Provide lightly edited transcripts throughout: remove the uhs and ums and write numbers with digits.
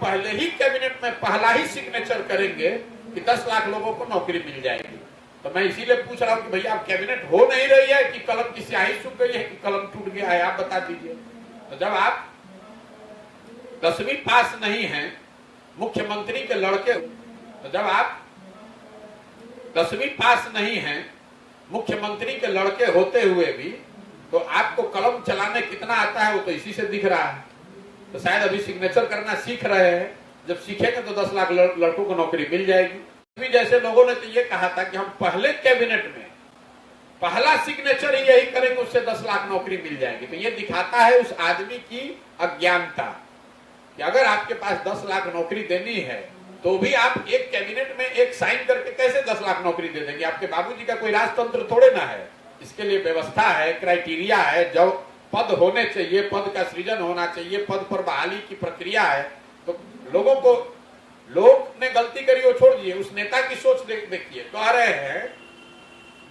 पहले ही कैबिनेट में पहला ही सिग्नेचर करेंगे कि 10 लाख लोगों को नौकरी मिल जाएगी। तो मैं इसीलिए पूछ रहा हूं कि भैया आप कैबिनेट हो नहीं रही है कि कलम की स्याही सूख गई है कि कलम टूट गया है, आप बता दीजिए। तो जब आप 10वीं पास नहीं है मुख्यमंत्री के लड़के, तो जब आप 10वीं पास नहीं है मुख्यमंत्री के लड़के होते हुए भी तो आपको कलम चलाने कितना आता है वो तो इसी से दिख रहा है। तो शायद अभी सिग्नेचर करना सीख रहे हैं, जब सीखेंगे तो 10 लाख लड़कों को नौकरी मिल जाएगी। जैसे लोगों ने तो ये कहा था कि हम पहले कैबिनेट में पहला सिग्नेचर ही यही करेंगे, उससे 10 लाख नौकरी मिल जाएगी। तो ये दिखाता है उस आदमी की अज्ञानता कि अगर आपके पास 10 लाख नौकरी देनी है तो भी आप एक कैबिनेट में एक साइन करके कैसे 10 लाख नौकरी दे देंगे। आपके बाबूजी का कोई राजतंत्र थोड़े ना है, इसके लिए व्यवस्था है, क्राइटेरिया है, जो पद होने चाहिए, पद का सृजन होना चाहिए, पद पर बहाली की प्रक्रिया है। तो लोग ने गलती करी वो छोड़ दिए, उस नेता की सोच देखिए। कह रहे हैं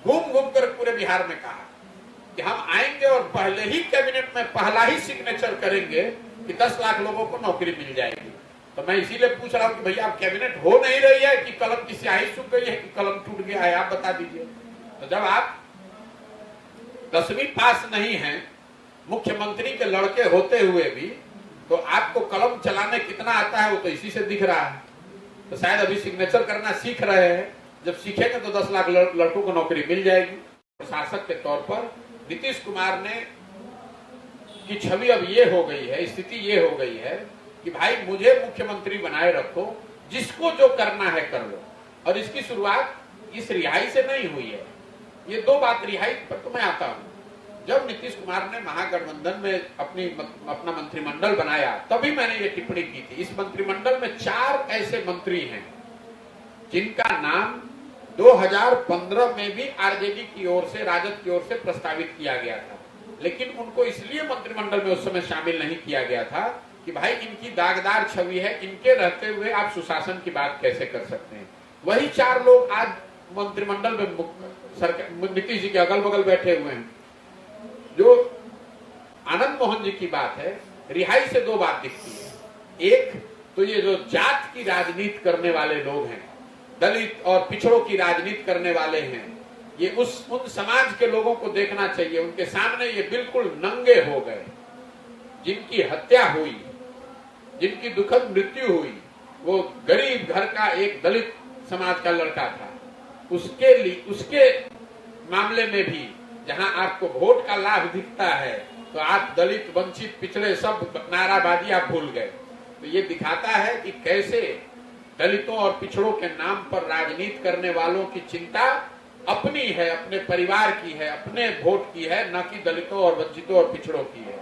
घूम घूम कर पूरे बिहार में कहा कि हम आएंगे और पहले ही कैबिनेट में पहला ही सिग्नेचर करेंगे कि 10 लाख लोगों को नौकरी मिल जाएगी। तो मैं इसीलिए पूछ रहा हूं कि भैया आप कैबिनेट हो नहीं रही है कि कलम की स्याही सूख गई है कि कलम टूट गया है, आप बता दीजिए। तो जब आप 10वीं पास नहीं है मुख्यमंत्री के लड़के होते हुए भी तो आपको कलम चलाने कितना आता है वो तो इसी से दिख रहा है। तो शायद अभी सिग्नेचर करना सीख रहे हैं, जब सीखेंगे तो 10 लाख लड़कों को नौकरी मिल जाएगी। शासक के तौर पर नीतीश कुमार ने की छवि अब ये हो गई है, स्थिति ये हो गई है कि भाई मुझे मुख्यमंत्री बनाए रखो, जिसको जो करना है कर लो। और इसकी शुरुआत इस रिहाई से नहीं हुई है। ये दो बात, रिहाई पर तो मैं आता हूं। जब नीतीश कुमार ने महागठबंधन में अपना मंत्रिमंडल बनाया तभी मैंने ये टिप्पणी की थी। इस मंत्रिमंडल में 4 ऐसे मंत्री हैं जिनका नाम 2015 में भी आरजेडी की ओर से, राजद की ओर से प्रस्तावित किया गया था, लेकिन उनको इसलिए मंत्रिमंडल में उस समय शामिल नहीं किया गया था कि भाई इनकी दागदार छवि है, इनके रहते हुए आप सुशासन की बात कैसे कर सकते हैं। वही 4 लोग आज मंत्रिमंडल में नीतीश जी के अगल बगल बैठे हुए हैं। जो आनंद मोहन जी की बात है, रिहाई से 2 बात दिखती है। एक तो ये जो जात की राजनीति करने वाले लोग हैं, दलित और पिछड़ों की राजनीति करने वाले हैं, ये उन समाज के लोगों को देखना चाहिए। उनके सामने ये बिल्कुल नंगे हो गए। जिनकी हत्या हुई, जिनकी दुखद मृत्यु हुई, वो गरीब घर का एक दलित समाज का लड़का था। उसके मामले में भी जहां आपको वोट का लाभ दिखता है तो आप दलित, वंचित, पिछड़े सब नाराबाजी आप भूल गए। तो ये दिखाता है कि कैसे दलितों और पिछड़ों के नाम पर राजनीति करने वालों की चिंता अपनी है, अपने परिवार की है, अपने वोट की है, न कि दलितों और वंचितों और पिछड़ों की है।